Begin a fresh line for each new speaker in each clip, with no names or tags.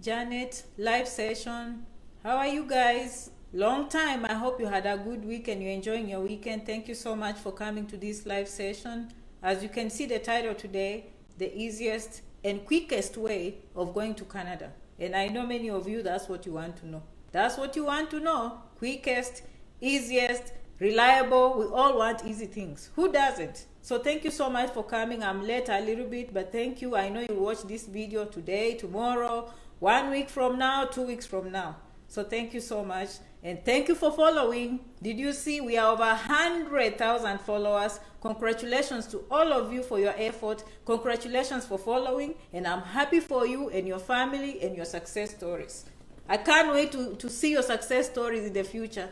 Janet, live session. How are you guys? Long time. I hope you had a good week and you're enjoying your weekend. Thank you so much for coming to this live session. As you can see the title today, the easiest and quickest way of going to Canada. And I know many of you, that's what you want to know. That's what you want to know. Quickest, easiest, reliable. We all want easy things. Who doesn't? So thank you so much for coming. I'm late a little bit, but thank you. I know you watch this video today, tomorrow, 1 week from now, 2 weeks from now. So thank you so much. And thank you for following. Did you see we are over 100,000 followers? Congratulations to all of you for your effort. Congratulations for following. And I'm happy for you and your family and your success stories. I can't wait to see your success stories in the future.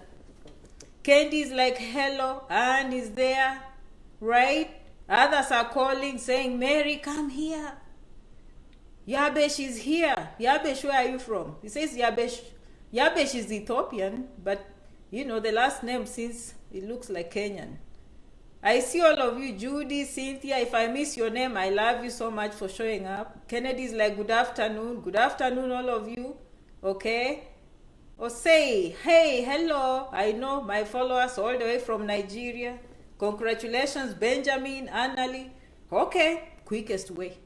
Candy is like, hello, Anne is there, right? Others are calling, saying, Mary, come here. Yabesh is here. Yabesh, where are you from? He says Yabesh. Yabesh is Ethiopian, but you know the last name since it looks like Kenyan. I see all of you, Judy, Cynthia. If I miss your name, I love you so much for showing up. Kennedy is like, good afternoon. Good afternoon, all of you. Okay? Or say, hey, hello. I know my followers all the way from Nigeria. Congratulations, Benjamin, Annalie. Okay, quickest way.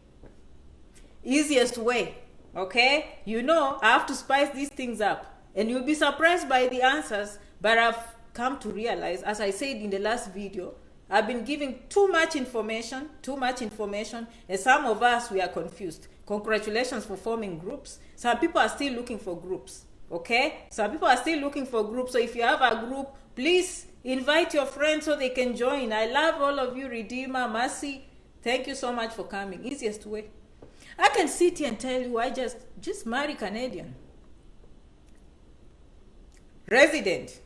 Easiest way. Okay? You know, I have to spice these things up. And you'll be surprised by the answers. But I've come to realize, as I said in the last video, I've been giving too much information, and some of us, we are confused. Congratulations for forming groups. Some people are still looking for groups. Okay? Some people are still looking for groups. So if you have a group, please invite your friends so they can join. I love all of you, Redeemer, Mercy. Thank you so much for coming. Easiest way. I can sit here and tell you I just marry Canadian. Resident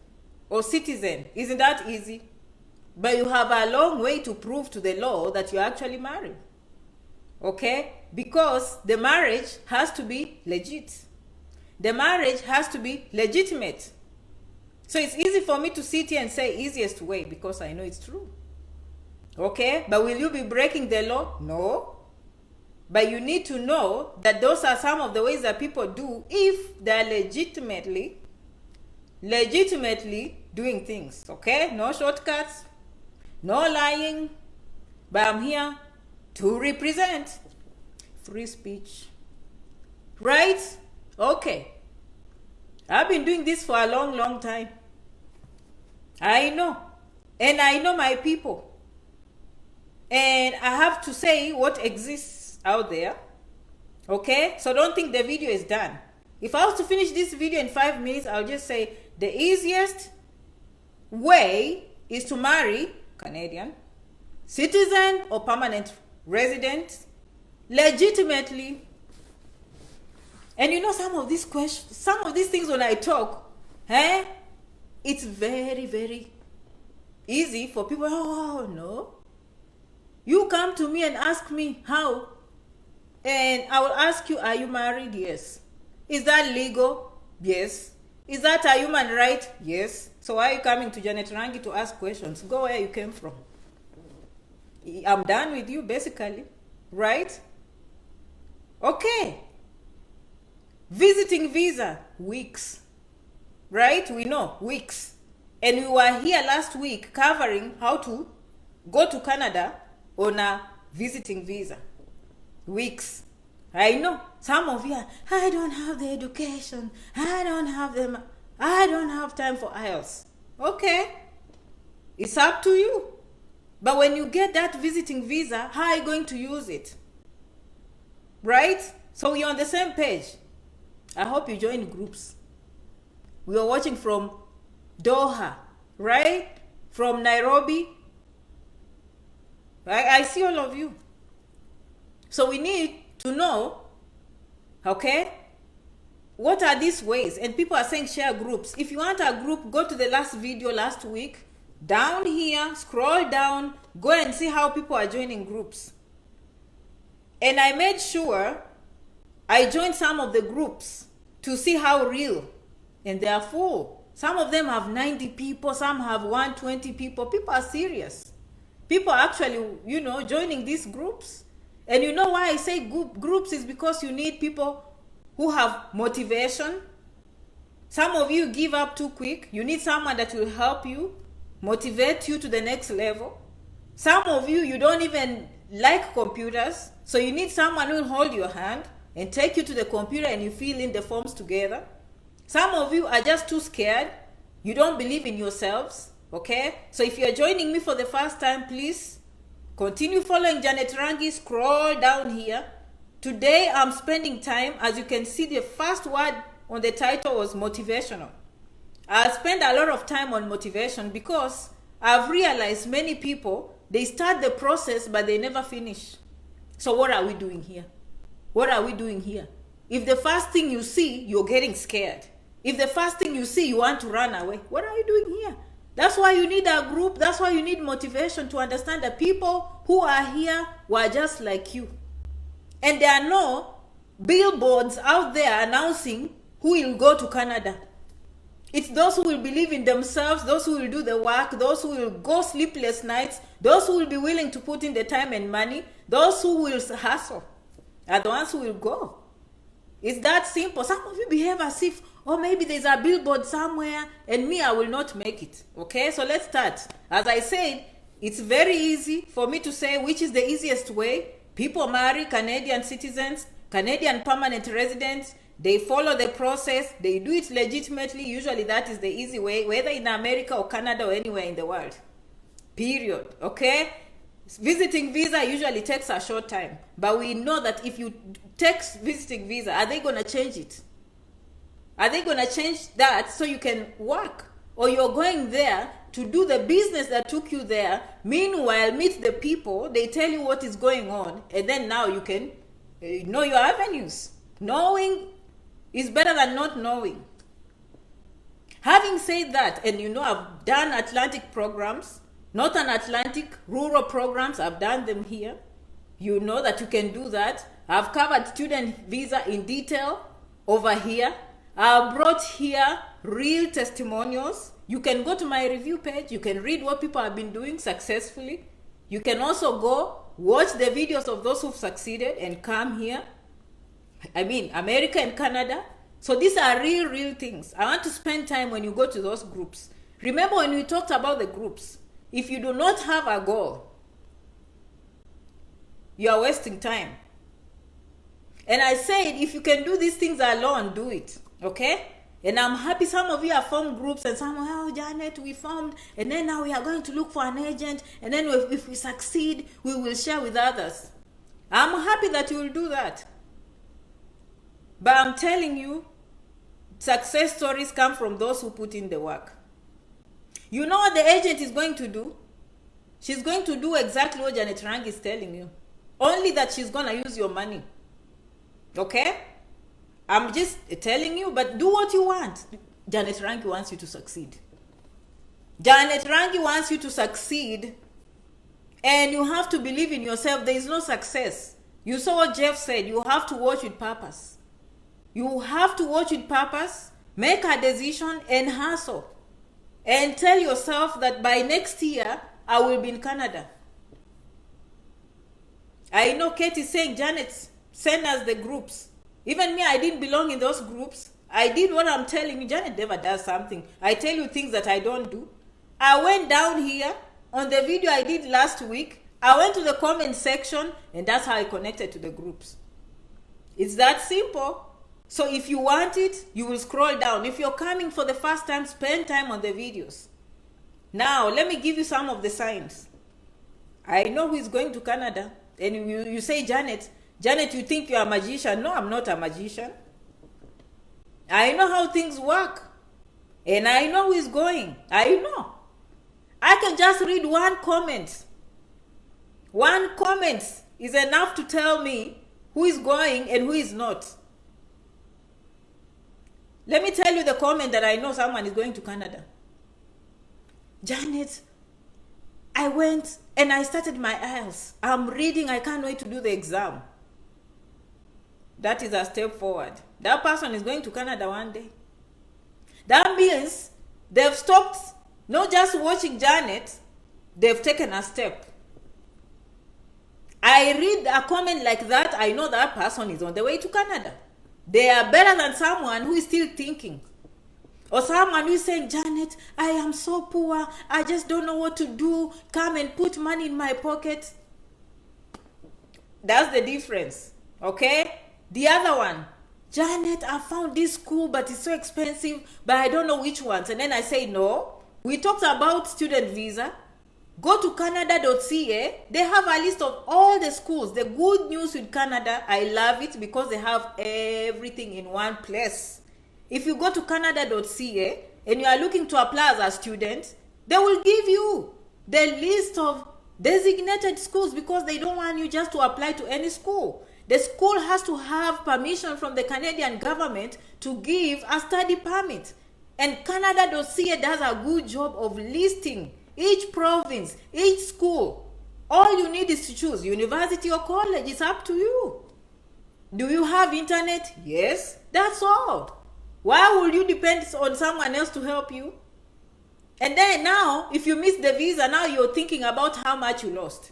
or citizen. Isn't that easy? But you have a long way to prove to the law that you're actually married. Okay? Because the marriage has to be legit. The marriage has to be legitimate. So it's easy for me to sit here and say easiest way because I know it's true. Okay? But will you be breaking the law? No. But you need to know that those are some of the ways that people do if they're legitimately doing things. Okay? No shortcuts. No lying. But I'm here to represent free speech. Right? Okay. I've been doing this for a long time. I know. And I know my people. And I have to say what exists out there. Okay? So don't think the video is done. If I was to finish this video in 5 minutes, I'll just say the easiest way is to marry Canadian, citizen or permanent resident, legitimately. And you know some of these questions, some of these things when I talk, it's very easy for people. Oh, no. You come to me and ask me how. And I will ask you, are you married? Yes. Is that legal? Yes. Is that a human right? Yes. So why are you coming to Janet Rangi to ask questions? Go where you came from. I'm done with you, basically. Right? Okay. Visiting visa, weeks. Right? We know, weeks. And we were here last week covering how to go to Canada on a visiting visa. Weeks. I know. Some of you are, I don't have the education. I don't have time for IELTS. Okay. It's up to you. But when you get that visiting visa, how are you going to use it? Right? So we're on the same page. I hope you join groups. We are watching from Doha, right? From Nairobi. I see all of you. So we need to know, okay, what are these ways? And people are saying share groups. If you want a group, go to the last video last week. Down here, scroll down, go and see how people are joining groups. And I made sure I joined some of the groups to see how real. And they are full. Some of them have 90 people, some have 120 people. People are serious. People are actually, joining these groups. And you know why I say groups is because you need people who have motivation. Some of you give up too quick. You need someone that will help you, motivate you to the next level. Some of you, you don't even like computers, so you need someone who will hold your hand and take you to the computer and you fill in the forms together. Some of you are just too scared. You don't believe in yourselves, okay? So if you're joining me for the first time, please continue following Janet Rangi. Scroll down here. Today I'm spending time, as you can see, the first word on the title was motivational. I spend a lot of time on motivation because I've realized many people, they start the process but they never finish. So what are we doing here? What are we doing here? If the first thing you see, you're getting scared. If the first thing you see, you want to run away, what are you doing here? That's why you need a group. That's why you need motivation, to understand that people who are here were just like you. And there are no billboards out there announcing who will go to Canada. It's those who will believe in themselves, those who will do the work, those who will go sleepless nights, those who will be willing to put in the time and money, those who will hustle are the ones who will go. It's that simple. Some of you behave as if, oh, maybe there's a billboard somewhere and me, I will not make it. Okay, so let's start. As I said, it's very easy for me to say which is the easiest way. People marry Canadian citizens, Canadian permanent residents. They follow the process. They do it legitimately. Usually that is the easy way, whether in America or Canada or anywhere in the world. Period. Okay? Visiting visa usually takes a short time. But we know that if you take visiting visa, are they going to change it? Are they going to change that so you can work? Or you're going there to do the business that took you there. Meanwhile, meet the people. They tell you what is going on. And then now you can know your avenues. Knowing is better than not knowing. Having said that, and you know I've done Atlantic programs, Northern Atlantic rural programs, I've done them here. You know that you can do that. I've covered student visa in detail over here. I've brought here real testimonials. You can go to my review page. You can read what people have been doing successfully. You can also go watch the videos of those who've succeeded and come here. I mean, America and Canada. So these are real things. I want to spend time when you go to those groups. Remember when we talked about the groups, if you do not have a goal, you are wasting time. And I said, if you can do these things alone, do it. Okay? And I'm happy some of you have formed groups and some, oh, Janet, we formed, and then now we are going to look for an agent, and then if we succeed, we will share with others. I'm happy that you will do that. But I'm telling you, success stories come from those who put in the work. You know what the agent is going to do? She's going to do exactly what Janet Rangi is telling you. Only that she's going to use your money. Okay? I'm just telling you, but do what you want. Janet Rangi wants you to succeed. Janet Rangi wants you to succeed, and you have to believe in yourself. There is no success. You saw what Jeff said. You have to watch with purpose. You have to watch with purpose, make a decision, and hustle. And tell yourself that by next year, I will be in Canada. I know Kate is saying, Janet, send us the groups. Even me, I didn't belong in those groups. I did what I'm telling you. Janet never does something. I tell you things that I don't do. I went down here on the video I did last week. I went to the comment section, and that's how I connected to the groups. It's that simple. So if you want it, you will scroll down. If you're coming for the first time, spend time on the videos. Now, let me give you some of the signs. I know who is going to Canada. And you say, Janet, you think you're a magician. No, I'm not a magician. I know how things work. And I know who is going. I know. I can just read one comment. One comment is enough to tell me who is going and who is not. Let me tell you the comment that I know someone is going to Canada. Janet, I went and I started my IELTS. I'm reading. I can't wait to do the exam. That is a step forward. That person is going to Canada one day. That means they've stopped not just watching Janet, they've taken a step. I read a comment like that, I know that person is on the way to Canada. They are better than someone who is still thinking. Or someone who is saying, Janet, I am so poor. I just don't know what to do. Come and put money in my pocket. That's the difference. Okay? The other one, Janet, I found this school, but it's so expensive, but I don't know which ones. And then I say, no. We talked about student visa. Go to Canada.ca. They have a list of all the schools. The good news with Canada, I love it because they have everything in one place. If you go to Canada.ca and you are looking to apply as a student, they will give you the list of designated schools because they don't want you just to apply to any school. The school has to have permission from the Canadian government to give a study permit. And Canada.ca does a good job of listing each province, each school. All you need is to choose university or college. It's up to you. Do you have internet? Yes. That's all. Why would you depend on someone else to help you? And then now, if you miss the visa, now you're thinking about how much you lost.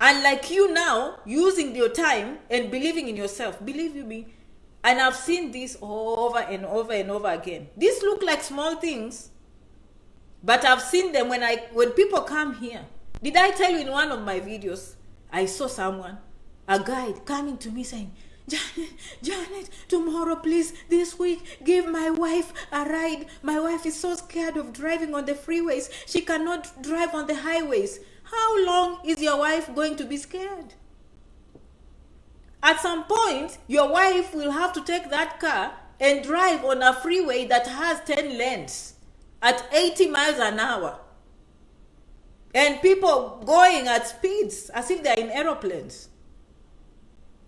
And like you now, using your time and believing in yourself. Believe you me. And I've seen this over and over and over again. These look like small things, but I've seen them when people come here. Did I tell you in one of my videos, I saw someone, a guide coming to me saying, Janet, tomorrow please, this week, give my wife a ride. My wife is so scared of driving on the freeways. She cannot drive on the highways. How long is your wife going to be scared? At some point, your wife will have to take that car and drive on a freeway that has 10 lanes at 80 miles an hour. And people going at speeds as if they're in aeroplanes.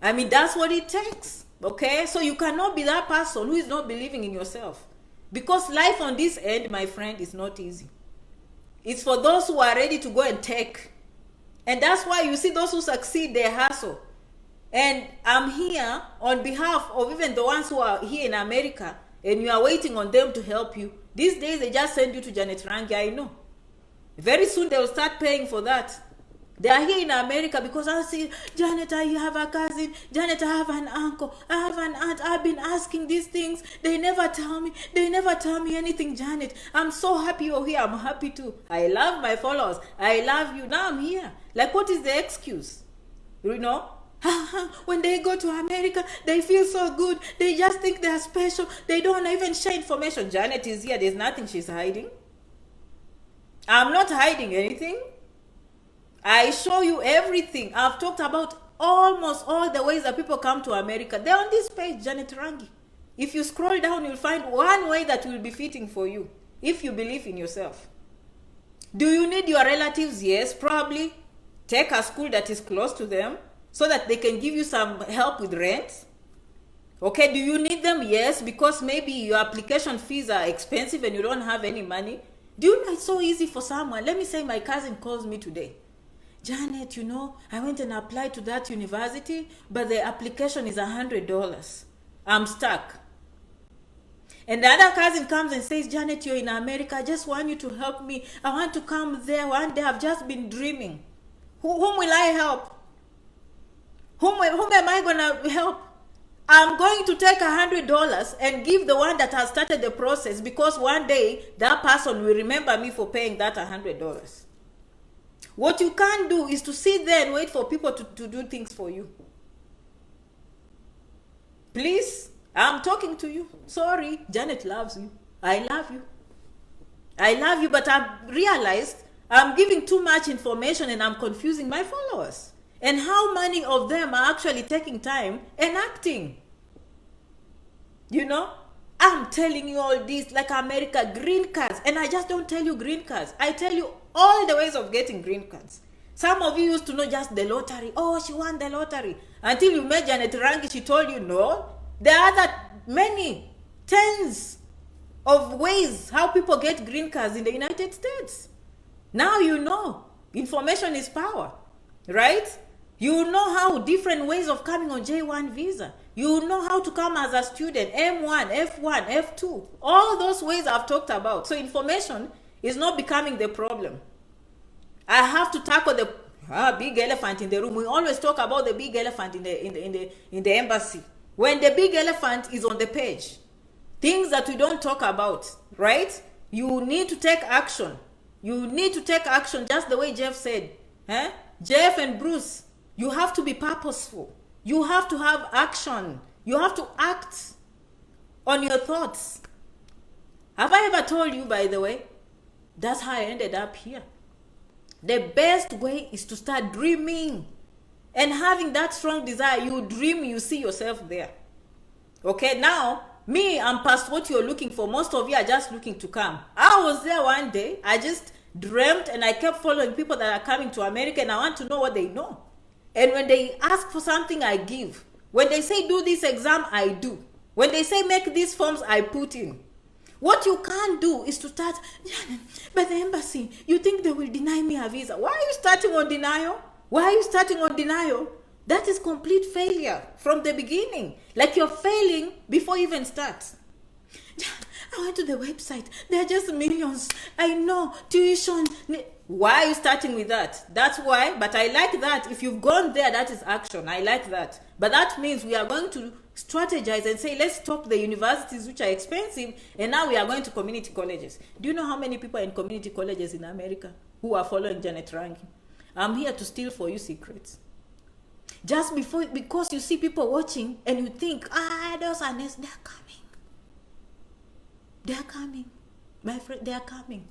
I mean, that's what it takes, okay? So you cannot be that person who is not believing in yourself. Because life on this end, my friend, is not easy. It's for those who are ready to go and take. And that's why you see those who succeed, they hustle. And I'm here on behalf of even the ones who are here in America, and you are waiting on them to help you. These days, they just send you to Janet Rangi, I know. Very soon, they will start paying for that. They are here in America because I see, Janet, I have a cousin. Janet, I have an uncle. I have an aunt. I've been asking these things. They never tell me. They never tell me anything, Janet. I'm so happy you're here. I'm happy too. I love my followers. I love you. Now I'm here. Like, what is the excuse? You know? When they go to America, they feel so good. They just think they're special. They don't even share information. Janet is here. There's nothing she's hiding. I'm not hiding anything. I show you everything. I've talked about almost all the ways that people come to America. They're on this page, Janet Rangi. If you scroll down, you'll find one way that will be fitting for you, if you believe in yourself. Do you need your relatives? Yes, probably. Take a school that is close to them so that they can give you some help with rent. Okay, do you need them? Yes, because maybe your application fees are expensive and you don't have any money. Do you know it's so easy for someone? Let me say my cousin calls me today. Janet, you know, I went and applied to that university, but the application is $100. I'm stuck. And the other cousin comes and says, Janet, you're in America. I just want you to help me. I want to come there one day. I've just been dreaming. Whom will I help? Whom am I going to help? I'm going to take $100 and give the one that has started the process, because one day that person will remember me for paying that $100. What you can't do is to sit there and wait for people to do things for you. Please, I'm talking to you. Sorry, Janet loves you. I love you. I love you, but I've realized I'm giving too much information and I'm confusing my followers. And how many of them are actually taking time and acting? You know? I'm telling you all this, like America, green cards. And I just don't tell you green cards. I tell you all the ways of getting green cards. Some of you used to know just the lottery. Oh, she won the lottery. Until you met Janet Rangi, she told you no. There are many tens of ways how people get green cards in the United States. Now you know. Information is power, right? You know how different ways of coming on J1 visa. You know how to come as a student, M1, F1, F2. All those ways I've talked about. So information is not becoming the problem. I have to tackle the big elephant in the room. We always talk about the big elephant in the embassy. when the big elephant is on the page, things that we don't talk about, right? You need to take action. You need to take action, just the way Jeff said. Jeff and Bruce, you have to be purposeful. You have to have action. You have to act on your thoughts. Have I ever told you, by the way? That's how I ended up here. The best way is to start dreaming and having that strong desire. You dream, you see yourself there. Okay, now, me, I'm past what you're looking for. Most of you are just looking to come. I was there one day. I just dreamt and I kept following people that are coming to America, and I want to know what they know. And when they ask for something, I give. When they say do this exam, I do. When they say make these forms, I put in. What you can't do is to start, but the embassy, you think they will deny me a visa. Why are you starting on denial? Why are you starting on denial? That is complete failure from the beginning. Like you're failing before you even start. I went to the website. There are just millions. I know. Tuition. Why are you starting with that? That's why. But I like that. If you've gone there, that is action. I like that. But that means we are going to strategize and say, let's stop the universities which are expensive, and now we are going to community colleges. Do you know how many people are in community colleges in America who are following Janet Rangi? I'm here to steal for you secrets. Just because you see people watching and you think, those are nice, they're coming. They're coming. My friend, they're coming.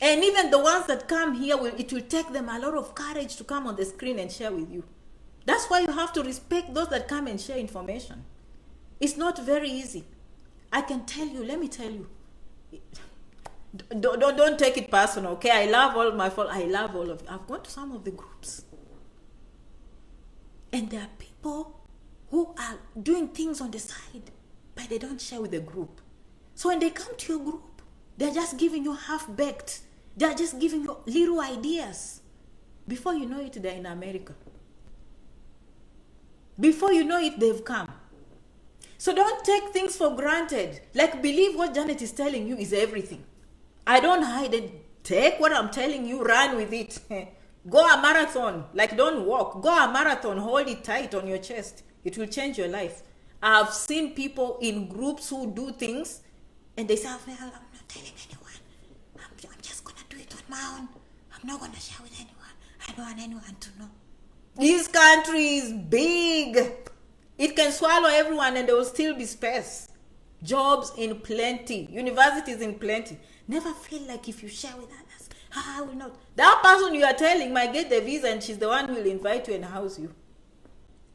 And even the ones that come here, it will take them a lot of courage to come on the screen and share with you. That's why you have to respect those that come and share information. It's not very easy. I can tell you, let me tell you. Don't take it personal, okay? I love all my fault. I love all of you. I've gone to some of the groups. And there are people who are doing things on the side, but they don't share with the group. So when they come to your group, they're just giving you half-baked. They're just giving you little ideas. Before you know it, they're in America. Before you know it, they've come. So don't take things for granted. Like, believe what Janet is telling you is everything. I don't hide it. Take what I'm telling you, run with it. Go a marathon. Like, don't walk. Go a marathon. Hold it tight on your chest. It will change your life. I've seen people in groups who do things and they say, well, I'm not telling anyone. I'm just going to do it on my own. I'm not going to share with anyone. I don't want anyone to know. This country is big. It can swallow everyone and there will still be space. Jobs in plenty. Universities in plenty. Never feel like if you share with others, I will not. That person you are telling might get the visa and she's the one who will invite you and house you.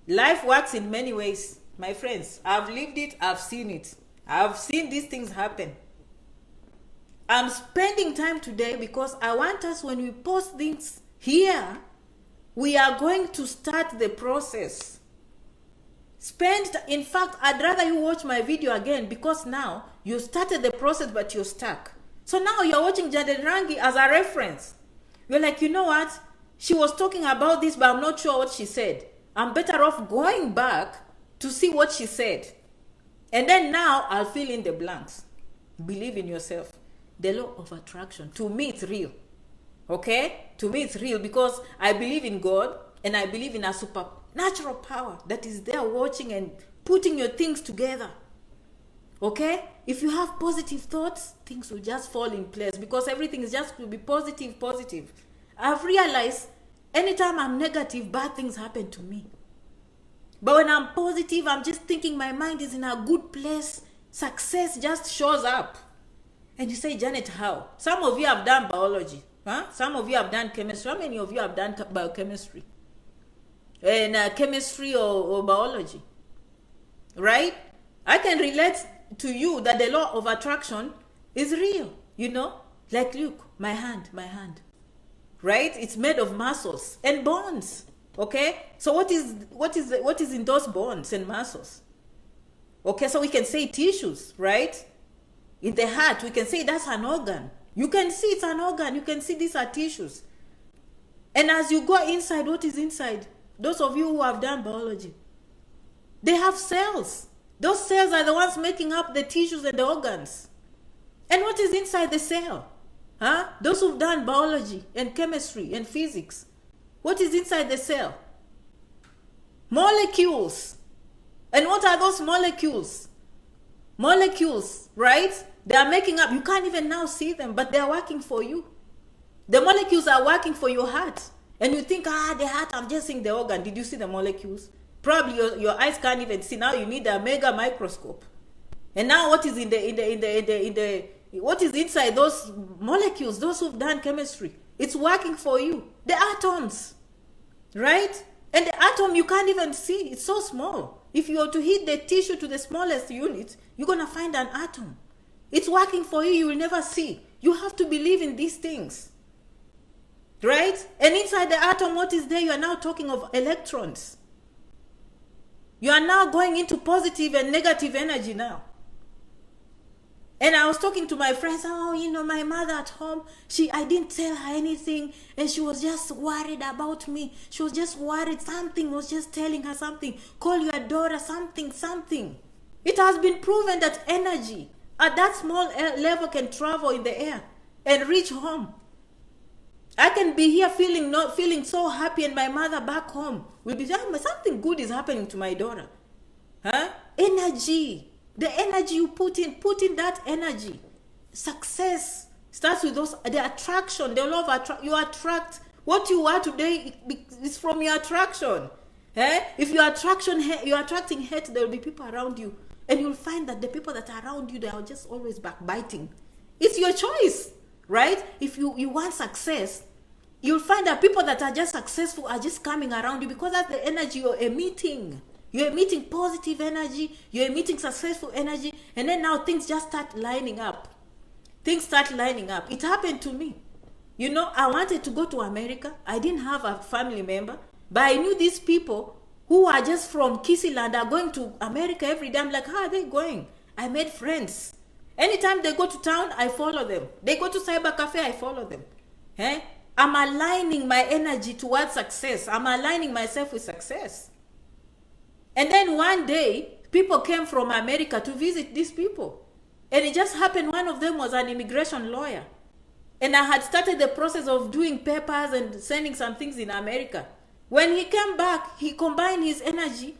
Life works in many ways, my friends. I've lived it. I've seen it. I've seen these things happen. I'm spending time today because I want us, when we post things here, we are going to start the process. In fact, I'd rather you watch my video again because now you started the process but you're stuck. So now you're watching Janet Rangi as a reference. You're like, you know what? She was talking about this, but I'm not sure what she said. I'm better off going back to see what she said. And then now I'll fill in the blanks. Believe in yourself. The law of attraction, to me, it's real. Okay? To me, it's real because I believe in God and I believe in a supernatural power that is there watching and putting your things together. Okay? If you have positive thoughts, things will just fall in place because everything is just to be positive, positive. I've realized anytime I'm negative, bad things happen to me. But when I'm positive, I'm just thinking my mind is in a good place. Success just shows up. And you say, Janet, how? Some of you have done biology. Huh? Some of you have done chemistry. How many of you have done biochemistry? And chemistry or biology? Right? I can relate to you that the law of attraction is real. You know? Like, look, my hand. Right? It's made of muscles and bones. Okay? So what is in those bones and muscles? Okay, so we can say tissues, right? In the heart, we can say that's an organ. You can see it's an organ. You can see these are tissues. And as you go inside, what is inside? Those of you who have done biology, they have cells. Those cells are the ones making up the tissues and the organs. And what is inside the cell? Huh? Those who've done biology and chemistry and physics, what is inside the cell? Molecules. And what are those molecules? Molecules, right? They are making up. You can't even now see them, but they are working for you. The molecules are working for your heart. And you think, the heart, I'm just seeing the organ. Did you see the molecules? Probably your eyes can't even see. Now you need a mega microscope. And now what is what is inside those molecules, those who've done chemistry? It's working for you. The atoms, right? And the atom you can't even see. It's so small. If you were to heat the tissue to the smallest unit, you're going to find an atom. It's working for you. You will never see. You have to believe in these things. Right? And inside the atom, what is there? You are now talking of electrons. You are now going into positive and negative energy now. And I was talking to my friends, my mother at home, I didn't tell her anything, and she was just worried about me. She was just worried. Something was just telling her something. Call your daughter, something. It has been proven that energy at that small level can travel in the air and reach home. I can be here feeling so happy, and my mother back home will be saying, something good is happening to my daughter. Energy. The energy you put in that energy. Success starts with the attraction, the law of attraction. You attract what you are today is from your attraction. If you're attracting hate, there will be people around you. And you'll find that the people that are around you, they are just always backbiting. It's your choice, right? If you want success, you'll find that people that are just successful are just coming around you because that's the energy you're emitting. You're emitting positive energy, you're emitting successful energy, and then now things just start lining up. Things start lining up. It happened to me. I wanted to go to America. I didn't have a family member, but I knew these people who are just from Kisiland are going to America every day. I'm like, how are they going? I made friends. Anytime they go to town, I follow them. They go to cyber cafe, I follow them. I'm aligning my energy towards success. I'm aligning myself with success. And then one day, people came from America to visit these people. And it just happened, one of them was an immigration lawyer. And I had started the process of doing papers and sending some things in America. When he came back, he combined his energy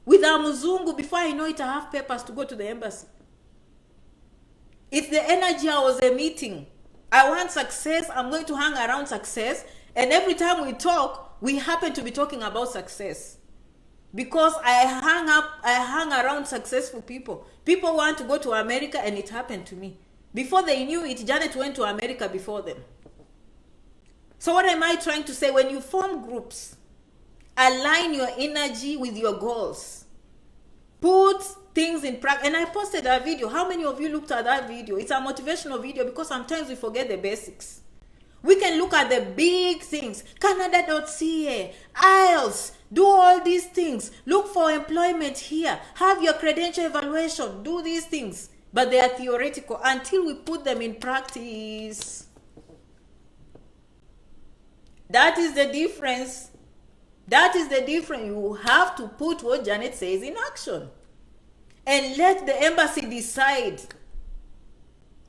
with a Muzungu. Before I know it, I have papers to go to the embassy. It's the energy I was emitting. I want success. I'm going to hang around success. And every time we talk, we happen to be talking about success. Because I hang around successful people. People want to go to America, and it happened to me. Before they knew it, Janet went to America before them. So what am I trying to say? When you form groups, align your energy with your goals. Put things in practice. And I posted a video. How many of you looked at that video? It's a motivational video because sometimes we forget the basics. We can look at the big things. Canada.ca, IELTS, do all these things. Look for employment here. Have your credential evaluation. Do these things. But they are theoretical until we put them in practice. That is the difference. That is the difference. You have to put what Janet says in action. And let the embassy decide.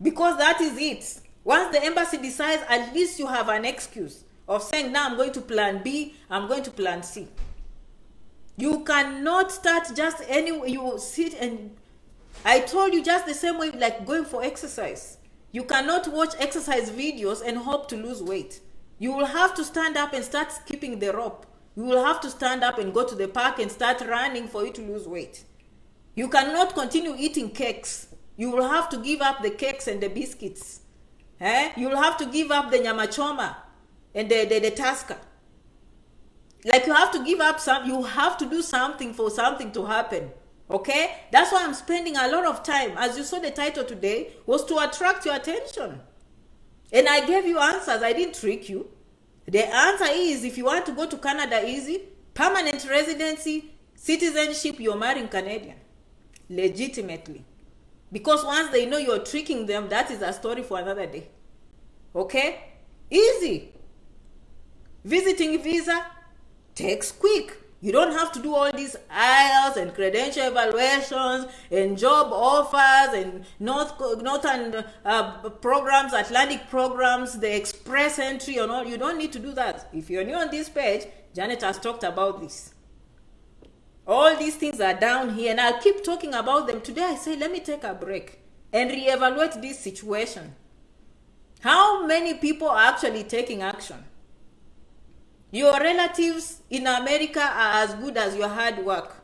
Because that is it. Once the embassy decides, at least you have an excuse of saying, now I'm going to plan B, I'm going to plan C. You cannot start just anywhere. You sit and I told you just the same way like going for exercise. You cannot watch exercise videos and hope to lose weight. You will have to stand up and start skipping the rope. You will have to stand up and go to the park and start running for you to lose weight. You cannot continue eating cakes. You will have to give up the cakes and the biscuits. You will have to give up the nyama choma and the taska. Like you have to give up you have to do something for something to happen. Okay? That's why I'm spending a lot of time, as you saw the title today, was to attract your attention. And I gave you answers. I didn't trick you. The answer is, if you want to go to Canada easy, permanent residency, citizenship, you're marrying Canadian. Legitimately. Because once they know you're tricking them, that is a story for another day. Okay? Easy. Visiting visa takes quick. You don't have to do all these IELTS and credential evaluations and job offers and northern programs, Atlantic programs, the express entry and all. You don't need to do that. If you're new on this page, Janet has talked about this. All these things are down here, and I'll keep talking about them. Today I say, let me take a break and reevaluate this situation. How many people are actually taking action? Your relatives in America are as good as your hard work.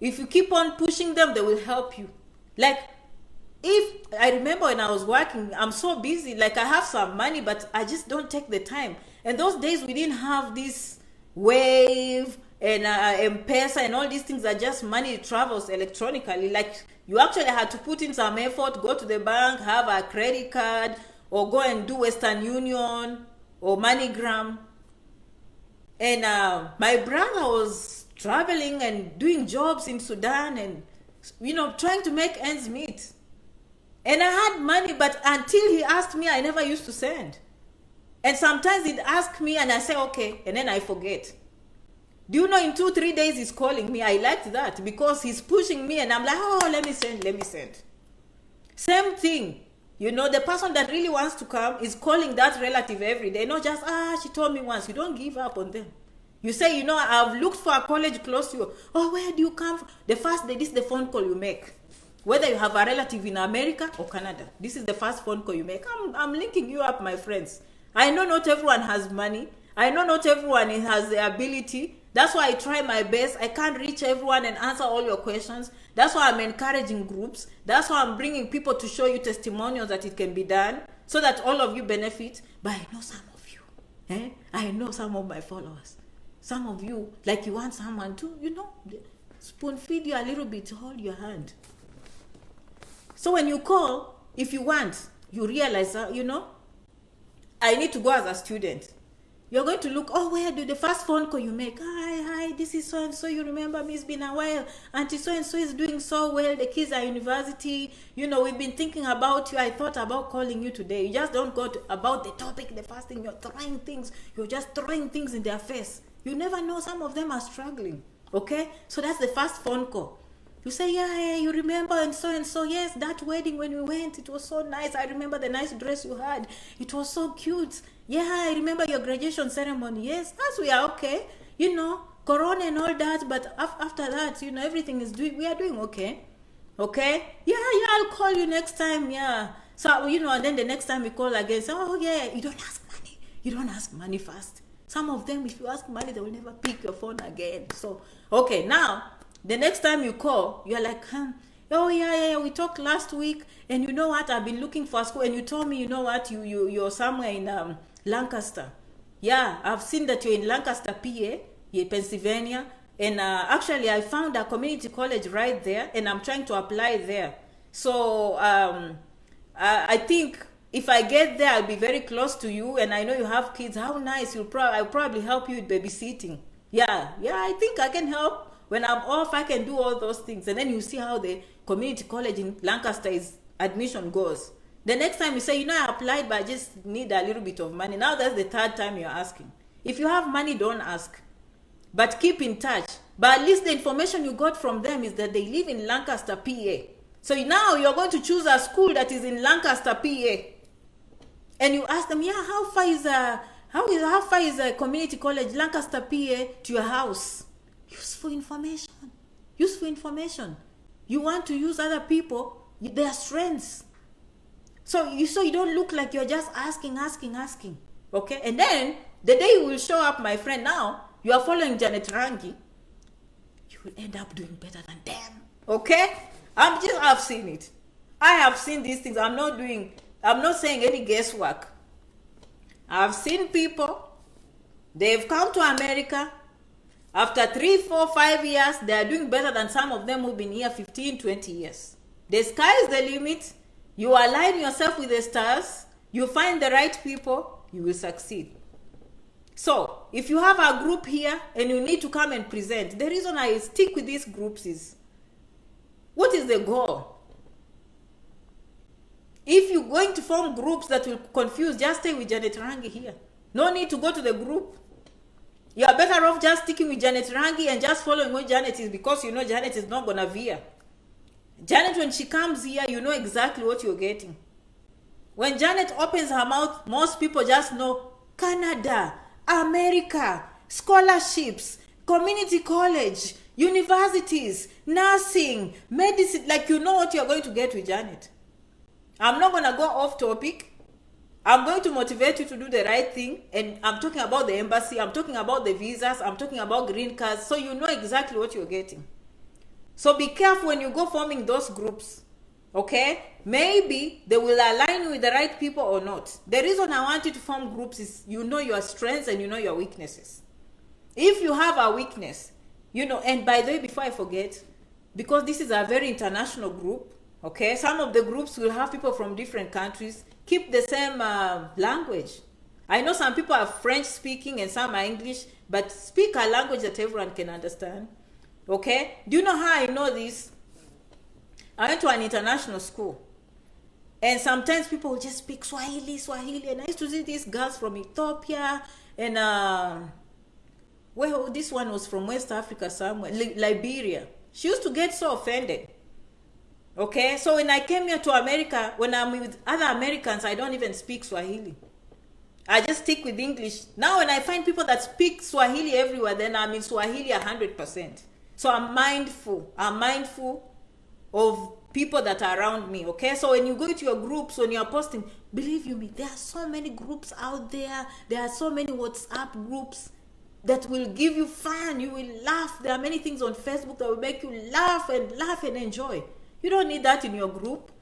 If you keep on pushing them, they will help you. Like, if I remember when I was working, I'm so busy, like I have some money, but I just don't take the time. And those days we didn't have this Wave and M-Pesa and all these things are just money travels electronically. Like, you actually had to put in some effort, go to the bank, have a credit card, or go and do Western Union or MoneyGram. And my brother was traveling and doing jobs in Sudan and, you know, trying to make ends meet. And I had money, but until he asked me, I never used to send. And sometimes he'd ask me and I say, okay, and then I forget. Do you know, in 2-3 days he's calling me. I liked that because he's pushing me and I'm like, oh, let me send. Same thing. You know, the person that really wants to come is calling that relative every day. Not just, she told me once. You don't give up on them. You say, you know, I've looked for a college close to you. Oh, where do you come from? The first day, this is the phone call you make. Whether you have a relative in America or Canada, this is the first phone call you make. I'm linking you up, my friends. I know not everyone has money. I know not everyone has the ability. That's why I try my best. I can't reach everyone and answer all your questions. That's why I'm encouraging groups. That's why I'm bringing people to show you testimonials that it can be done so that all of you benefit. But I know some of you. I know some of my followers. Some of you, like you want someone to, you know, spoon feed you a little bit, hold your hand. So when you call, if you want, you realize, you know, I need to go as a student. You're going to look, oh, where do the first phone call you make? Hi, this is so-and-so, you remember me, it's been a while. Auntie so-and-so is doing so well, the kids are university. You know, we've been thinking about you. I thought about calling you today. You just don't go about the topic, the first thing. You're just throwing things in their face. You never know, some of them are struggling, okay? So that's the first phone call. You say, yeah, you remember and so, yes, that wedding when we went, it was so nice. I remember the nice dress you had. It was so cute. Yeah, I remember your graduation ceremony. Yes, as we are okay. You know, Corona and all that, but after that, you know, everything is we are doing okay. Okay? Yeah, I'll call you next time, yeah. So, you know, and then the next time we call again, say, oh, yeah, you don't ask money. You don't ask money first. Some of them, if you ask money, they will never pick your phone again. So, okay, now, the next time you call, you're like, oh, yeah, we talked last week, and you know what, I've been looking for a school, and you told me, you know what, you're somewhere in Lancaster. Yeah, I've seen that you're in Lancaster, PA, in Pennsylvania, and actually, I found a community college right there, and I'm trying to apply there. So, I think if I get there, I'll be very close to you, and I know you have kids. How nice. I'll probably help you with babysitting. Yeah, I think I can help. When I'm off, I can do all those things. And then you see how the community college in Lancaster admission goes. The next time you say, you know, I applied, but I just need a little bit of money. Now that's the third time you're asking. If you have money, don't ask. But keep in touch. But at least the information you got from them is that they live in Lancaster, PA. So now you're going to choose a school that is in Lancaster, PA. And you ask them, yeah, how far is a community college, Lancaster, PA, to your house? Useful information. You want to use other people, their strengths. So you don't look like you're just asking. Okay? And then, the day you will show up, my friend, now, you are following Janet Rangi, you will end up doing better than them. Okay? I've seen it. I have seen these things. I'm not saying any guesswork. I've seen people, they've come to America. After 3, 4, 5 years, they are doing better than some of them who've been here 15, 20 years. The sky is the limit. You align yourself with the stars. You find the right people. You will succeed. So, if you have a group here and you need to come and present, the reason I stick with these groups is, what is the goal? If you're going to form groups that will confuse, just stay with Janet Rangi here. No need to go to the group. You are better off just sticking with Janet Rangi and just following what Janet is, because you know Janet is not going to veer. Janet, when she comes here, you know exactly what you're getting. When Janet opens her mouth, most people just know Canada, America, scholarships, community college, universities, nursing, medicine. Like, you know what you're going to get with Janet. I'm not going to go off topic. I'm going to motivate you to do the right thing. And I'm talking about the embassy. I'm talking about the visas. I'm talking about green cards. So you know exactly what you're getting. So be careful when you go forming those groups. Okay? Maybe they will align you with the right people or not. The reason I want you to form groups is you know your strengths and you know your weaknesses. If you have a weakness, you know, and by the way, before I forget, because this is a very international group, okay, some of the groups will have people from different countries. Keep the same language. I know some people are French speaking and some are English, but speak a language that everyone can understand. Okay? Do you know how I know this? I went to an international school. And sometimes people will just speak Swahili. And I used to see these girls from Ethiopia and well, this one was from West Africa somewhere, Liberia. She used to get so offended. Okay, so when I came here to America, when I'm with other Americans, I don't even speak Swahili. I just stick with English. Now when I find people that speak Swahili everywhere, then I'm in Swahili 100%. So I'm mindful. I'm mindful of people that are around me, okay? So when you go to your groups, when you're posting, believe you me, there are so many groups out there. There are so many WhatsApp groups that will give you fun. You will laugh. There are many things on Facebook that will make you laugh and enjoy. You don't need that in your group.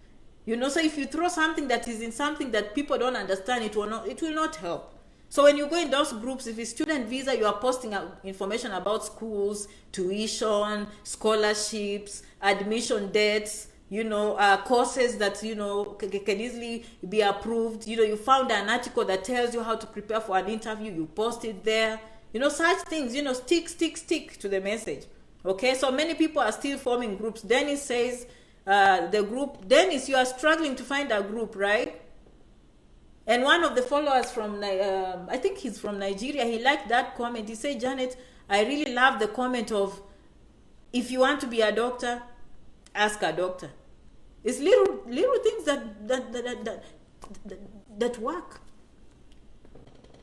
You know, so if you throw something that is in something that people don't understand, it will not help. So when you go in those groups, if it's student visa, you are posting information about schools, tuition, scholarships, admission dates, you know, courses that, you know, can easily be approved. You know, you found an article that tells you how to prepare for an interview, you post it there. You know, such things, you know, stick to the message. Okay, so many people are still forming groups. Dennis says, the group, Dennis, you are struggling to find a group, right? And one of the followers from, I think he's from Nigeria, he liked that comment. He said, Janet, I really love the comment of, if you want to be a doctor, ask a doctor. It's little things that work.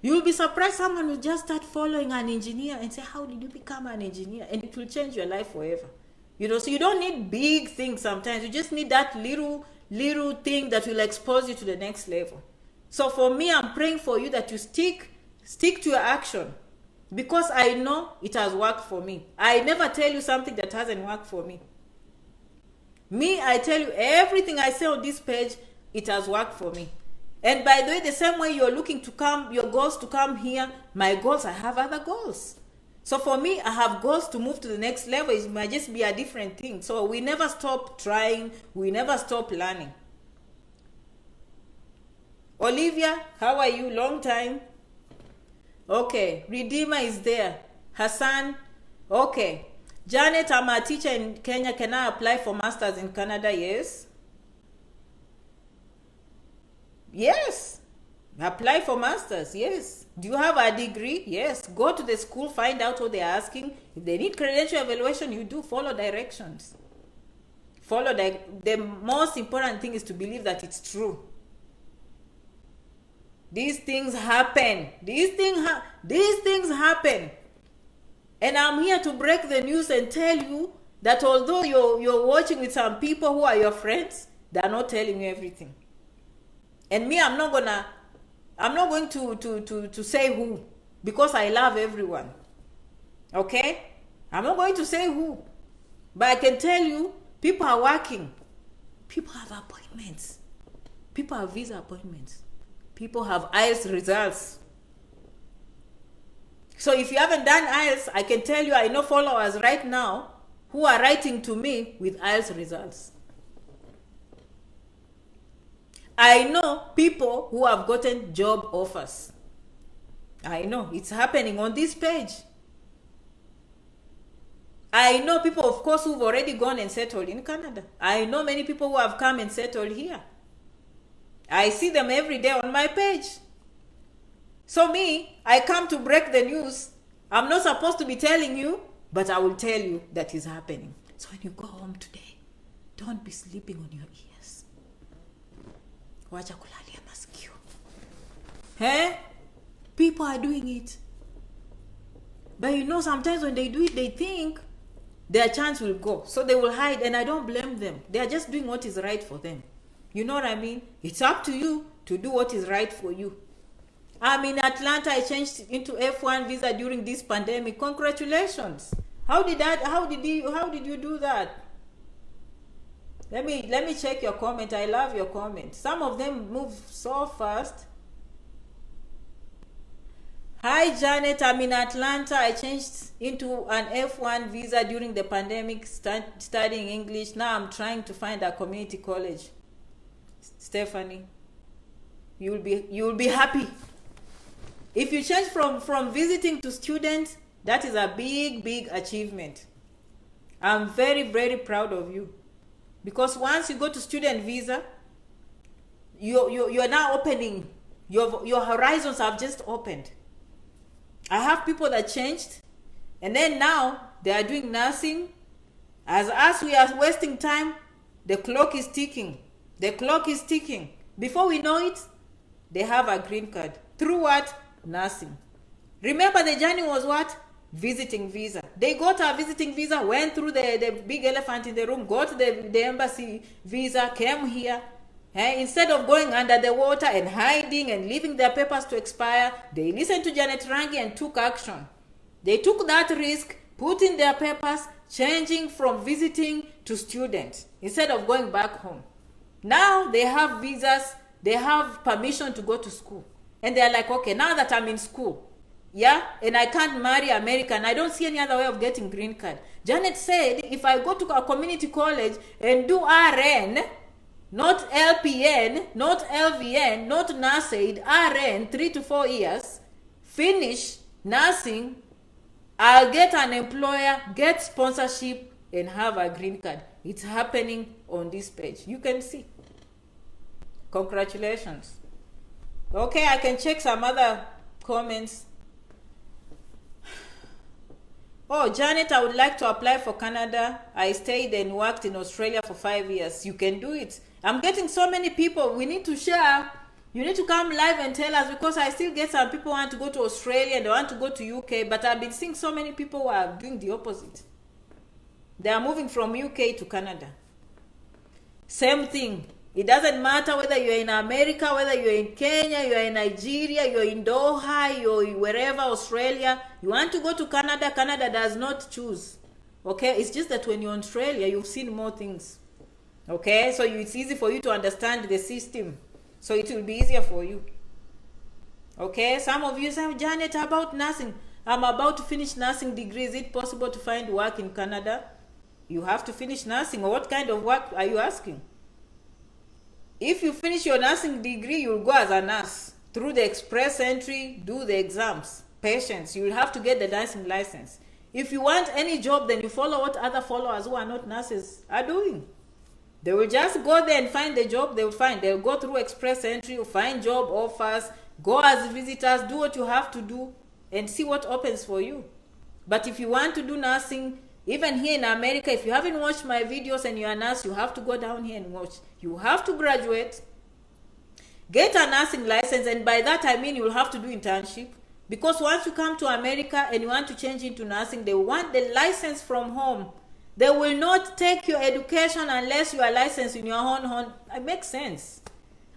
You will be surprised someone will just start following an engineer and say, how did you become an engineer? And it will change your life forever. You know, so you don't need big things sometimes. You just need that little thing that will expose you to the next level. So for me, I'm praying for you that you stick to your action, because I know it has worked for me. I never tell you something that hasn't worked for me. Me, I tell you everything I say on this page, it has worked for me. And by the way, the same way you're looking to come, your goals to come here, my goals, I have other goals. So for me, I have goals to move to the next level. It might just be a different thing. So we never stop trying. We never stop learning. Olivia, how are you? Long time. Okay. Redeemer is there. Hassan. Okay. Janet, I'm a teacher in Kenya. Can I apply for masters in Canada? Yes. Yes. Apply for masters. Yes. Do you have a degree? Yes. Go to the school, find out what they're asking. If they need credential evaluation, you do follow directions. The most important thing is to believe that it's true. These things happen. These things happen. And I'm here to break the news and tell you that although you're watching with some people who are your friends, they're not telling you everything. And me, I'm not going to say who, because I love everyone. Okay? I'm not going to say who. But I can tell you, people are working. People have appointments. People have visa appointments. People have IELTS results. So if you haven't done IELTS, I can tell you, I know followers right now who are writing to me with IELTS results. I know people who have gotten job offers. I know it's happening on this page. I know people, of course, who've already gone and settled in Canada. I know many people who have come and settled here. I see them every day on my page. So me, I come to break the news. I'm not supposed to be telling you, but I will tell you that is happening. So when you go home today, don't be sleeping on your ears. Wacha kulalia masikio. Hey? People are doing it. But you know, sometimes when they do it, they think their chance will go. So they will hide, and I don't blame them. They are just doing what is right for them. You know what I mean? It's up to you to do what is right for you. I'm in Atlanta. I changed into F1 visa during this pandemic. Congratulations. How did you do that? Let me check your comment. I love your comment. Some of them move so fast. Hi Janet, I'm in Atlanta. I changed into an F1 visa during the pandemic, studying English. Now I'm trying to find a community college. Stephanie, you'll be happy. If you change from visiting to student, that is a big achievement. I'm very proud of you, because once you go to student visa, you're now opening your horizons have just opened. I have people that changed, and then now they are doing nursing. As us, we are wasting time. The clock is ticking. The clock is ticking. Before we know it, they have a green card. Through what? Nursing. Remember, the journey was what? Visiting visa. They got a visiting visa, went through the big elephant in the room, got the embassy visa, came here. Instead of going under the water and hiding and leaving their papers to expire, they listened to Janet Rangi and took action. They took that risk, put in their papers, changing from visiting to student instead of going back home. Now they have visas, they have permission to go to school. And they're like, okay, now that I'm in school, yeah, and I can't marry American, I don't see any other way of getting green card. Janet said, if I go to a community college and do RN, not LPN, not LVN, not NASAID, RN, 3 to 4 years, finish nursing, I'll get an employer, get sponsorship, and have a green card. It's happening on this page. You can see. Congratulations. Okay, I can check some other comments. Oh, Janet, I would like to apply for Canada. I stayed and worked in Australia for 5 years. You can do it. I'm getting so many people. We need to share. You need to come live and tell us, because I still get some people who want to go to Australia and they want to go to UK, but I've been seeing so many people who are doing the opposite. They are moving from UK to Canada. Same thing. It doesn't matter whether you're in America, whether you're in Kenya, you're in Nigeria, you're in Doha, you're wherever, Australia. You want to go to Canada, Canada does not choose. Okay? It's just that when you're in Australia, you've seen more things. Okay? So it's easy for you to understand the system. So it will be easier for you. Okay? Some of you say, Janet, about nursing. I'm about to finish nursing degree. Is it possible to find work in Canada? You have to finish nursing. Or what kind of work are you asking? If you finish your nursing degree, you'll go as a nurse. Through the express entry, do the exams. Patience. You will have to get the nursing license. If you want any job, then you follow what other followers who are not nurses are doing. They will just go there and find the job they will find. They'll go through express entry, find job offers, go as visitors, do what you have to do, and see what opens for you. But if you want to do nursing, even here in America, if you haven't watched my videos and you're a nurse, you have to go down here and watch. You have to graduate, get a nursing license, and by that I mean you'll have to do internship. Because once you come to America and you want to change into nursing, they want the license from home. They will not take your education unless you are licensed in your own home. It makes sense.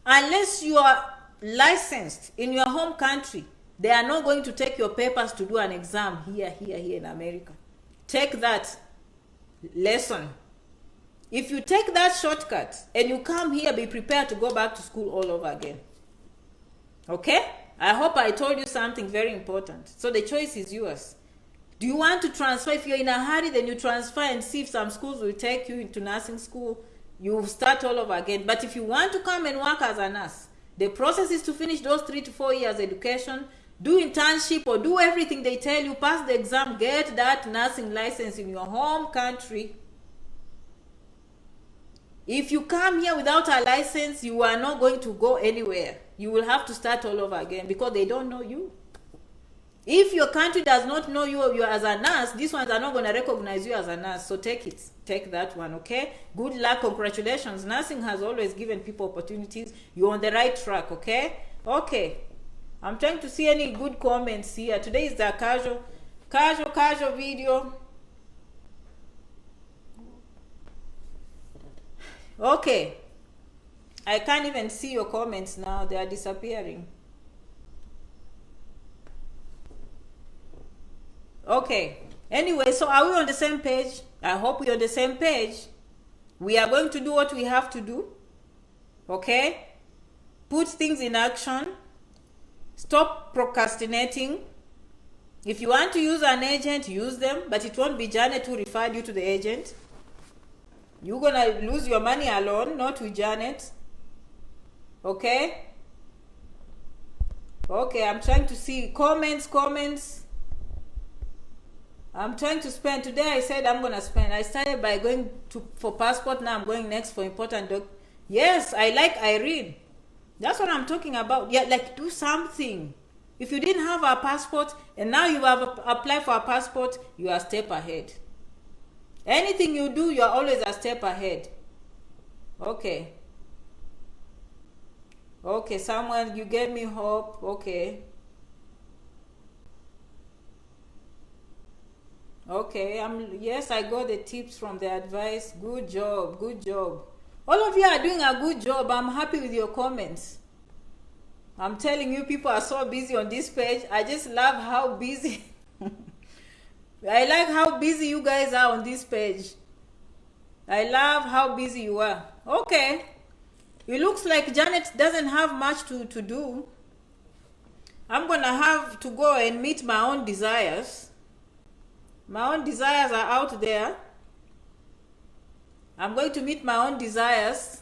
Unless you are licensed in your home country, they are not going to take your papers to do an exam here in America. Take that lesson. If you take that shortcut and you come here, be prepared to go back to school all over again. Okay? I hope I told you something very important. So the choice is yours. Do you want to transfer? If you're in a hurry, then you transfer and see if some schools will take you into nursing school. You start all over again. But if you want to come and work as a nurse, the process is to finish those 3 to 4 years education, do internship or do everything they tell you, pass the exam, get that nursing license in your home country. If you come here without a license, you are not going to go anywhere. You will have to start all over again because they don't know you. If your country does not know you as a nurse, these ones are not going to recognize you as a nurse. So take it. Take that one, okay? Good luck. Congratulations. Nursing has always given people opportunities. You're on the right track, okay? Okay. I'm trying to see any good comments here. Today is the casual video. Okay. I can't even see your comments now. They are disappearing. Okay. Anyway, so are we on the same page? I hope we're on the same page. We are going to do what we have to do. Okay? Put things in action. Stop procrastinating. If you want to use an agent, use them, but it won't be Janet who referred you to the agent. You're gonna lose your money alone, not with Janet. Okay? Okay, I'm trying to see comments. I'm trying to spend. Today I said I'm gonna spend. I started by going for passport. Now I'm going next for important doc. Yes, I read. That's what I'm talking about. Yeah, like do something. If you didn't have a passport and now you have applied for a passport, you are a step ahead. Anything you do, you are always a step ahead. Okay. Okay, someone, you gave me hope. Okay. Okay, yes, I got the tips from the advice. Good job. All of you are doing a good job. I'm happy with your comments. I'm telling you, people are so busy on this page. I just love how busy. I like how busy you guys are on this page. I love how busy you are. Okay. It looks like Janet doesn't have much to do. I'm going to have to go and meet my own desires. My own desires are out there. I'm going to meet my own desires.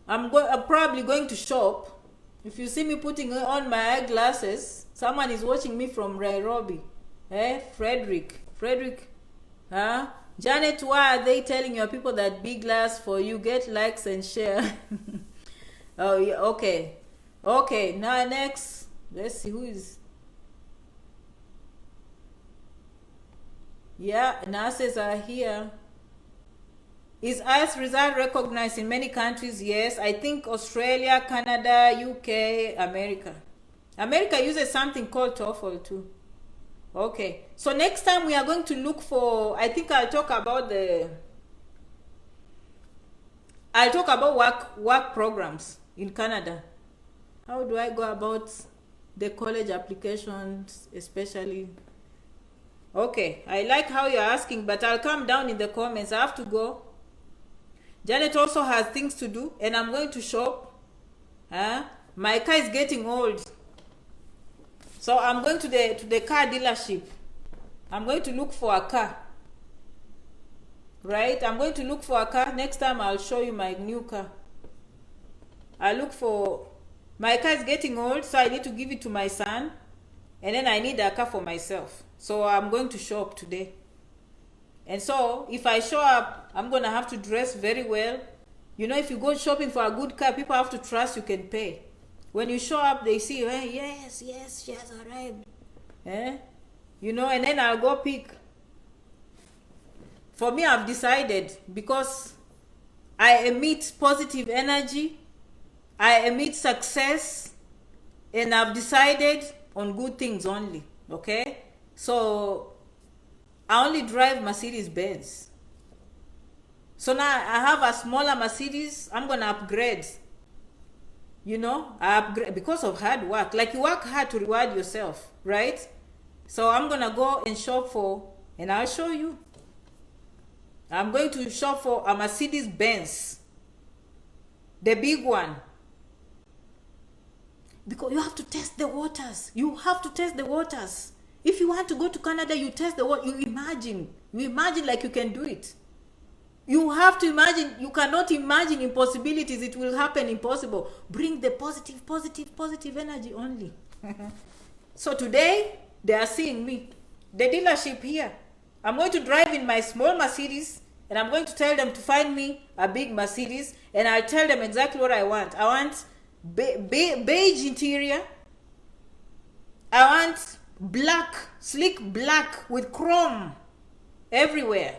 I'm probably going to shop. If you see me putting on my eyeglasses, someone is watching me from Nairobi. Frederick. Huh? Janet, why are they telling your people that big glass for you? Get likes and share. Oh, yeah, okay. Okay, now next. Let's see who is. Yeah, nurses are here. Is IELTS result recognized in many countries? Yes. I think Australia, Canada, UK, America. America uses something called TOEFL too. Okay. So next time we are going to look for, I think I'll talk about work programs in Canada. How do I go about the college applications, especially? Okay. I like how you're asking, but I'll come down in the comments. I have to go. Janet also has things to do, and I'm going to shop. My car is getting old, so I'm going to the car dealership. I'm going to look for a car. Right? I'm going to look for a car. Next time I'll show you my new car. My car is getting old, so I need to give it to my son, and then I need a car for myself. So I'm going to shop today. And so, if I show up, I'm going to have to dress very well. You know, if you go shopping for a good car, people have to trust you can pay. When you show up, they see, hey, yes, she has arrived. You know, and then I'll go pick. For me, I've decided, because I emit positive energy, I emit success, and I've decided on good things only, okay? So I only drive Mercedes Benz. So now I have a smaller Mercedes. I'm going to upgrade. You know, I upgrade because of hard work. Like, you work hard to reward yourself, right? So I'm going to go and shop for, and I'll show you. I'm going to shop for a Mercedes Benz. The big one. Because you have to test the waters. You have to test the waters. If you want to go to Canada, you test the water. You imagine like you can do it. You have to imagine. You cannot imagine impossibilities. It will happen impossible. Bring the positive energy only. So today, they are seeing me. The dealership here. I'm going to drive in my small Mercedes, and I'm going to tell them to find me a big Mercedes, and I'll tell them exactly what I want. I want beige interior. I want black, sleek black with chrome everywhere.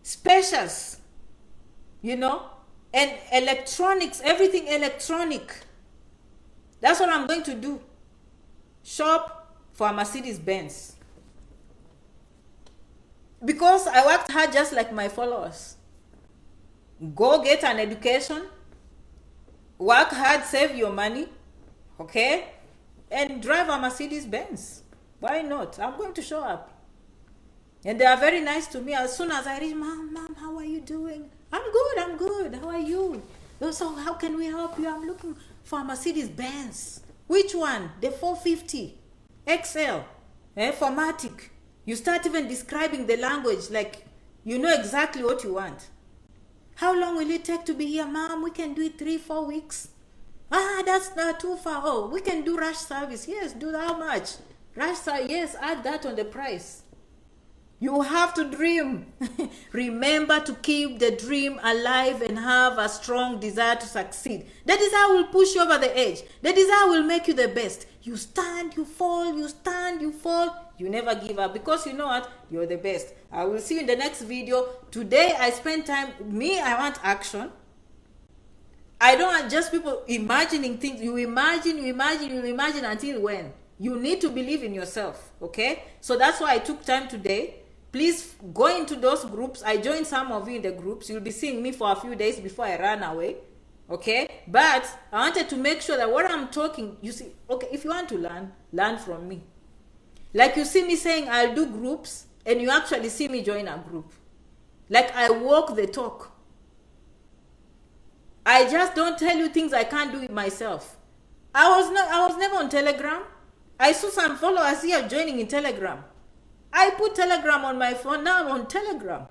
Spacious, you know, and electronics, everything electronic. That's what I'm going to do. Shop for a Mercedes Benz. Because I worked hard just like my followers. go get an education, work hard, save your money, okay, and drive a Mercedes Benz. Why not? I'm going to show up. And they are very nice to me. As soon as I reach, mom, how are you doing? I'm good. How are you? So how can we help you? I'm looking for a Mercedes Benz. Which one? The 450 XL, Formatic. You start even describing the language like you know exactly what you want. How long will it take to be here, mom? We can do it 3-4 weeks. That's not too far. Oh, we can do rush service. Yes, do how much? Rush service, yes, add that on the price. You have to dream. Remember to keep the dream alive and have a strong desire to succeed. That is how will push you over the edge. That is how will make you the best. You stand, you fall, you stand, you fall. You never give up because you know what? You're the best. I will see you in the next video. Today I spend time, I want action. I don't want just people imagining things. You imagine until when? You need to believe in yourself, okay? So that's why I took time today. Please go into those groups. I joined some of you in the groups. You'll be seeing me for a few days before I run away, okay? But I wanted to make sure that what I'm talking, you see, okay, if you want to learn from me. Like you see me saying I'll do groups and you actually see me join a group. Like I walk the talk. I just don't tell you things I can't do it myself. I was never on Telegram. I saw some followers here joining in Telegram. I put Telegram on my phone. Now I'm on Telegram.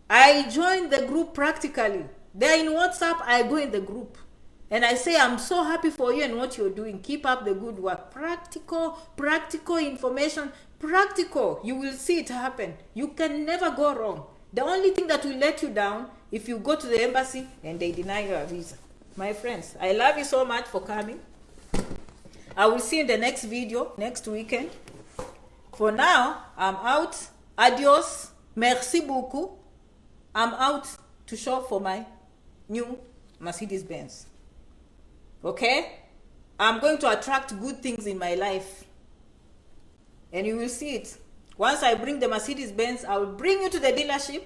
I joined the group practically. They're in WhatsApp. I go in the group. And I say, I'm so happy for you and what you're doing. Keep up the good work. Practical information. Practical. You will see it happen. You can never go wrong. The only thing that will let you down if you go to the embassy and they deny your visa. My friends, I love you so much for coming. I will see you in the next video, next weekend. For now, I'm out. Adios. Merci beaucoup. I'm out to shop for my new Mercedes Benz. Okay? I'm going to attract good things in my life. And you will see it. Once I bring the Mercedes Benz, I will bring you to the dealership.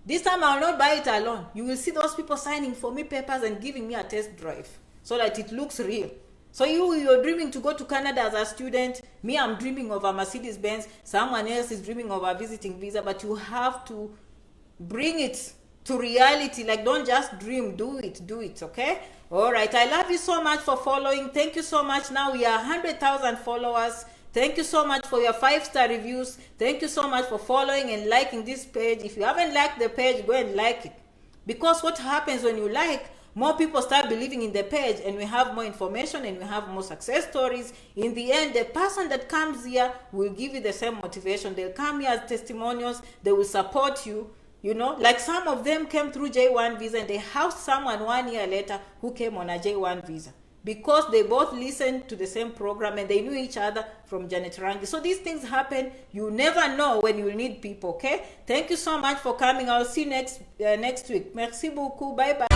This time I will not buy it alone. You will see those people signing for me papers and giving me a test drive so that it looks real. So you're dreaming to go to Canada as a student. Me, I'm dreaming of a Mercedes Benz. Someone else is dreaming of a visiting visa. But you have to bring it to reality. Like, don't just dream. Do it, okay? All right. I love you so much for following. Thank you so much. Now we are 100,000 followers. Thank you so much for your 5-star reviews. Thank you so much for following and liking this page. If you haven't liked the page, go and like it. Because what happens when you like, more people start believing in the page and we have more information and we have more success stories. In the end, the person that comes here will give you the same motivation. They'll come here as testimonials. They will support you. You know, like some of them came through J1 visa and they housed someone 1 year later who came on a J1 visa. Because they both listened to the same program and they knew each other from Janet Rangi. So these things happen. You never know when you need people, okay? Thank you so much for coming. I'll see you next week. Merci beaucoup. Bye-bye.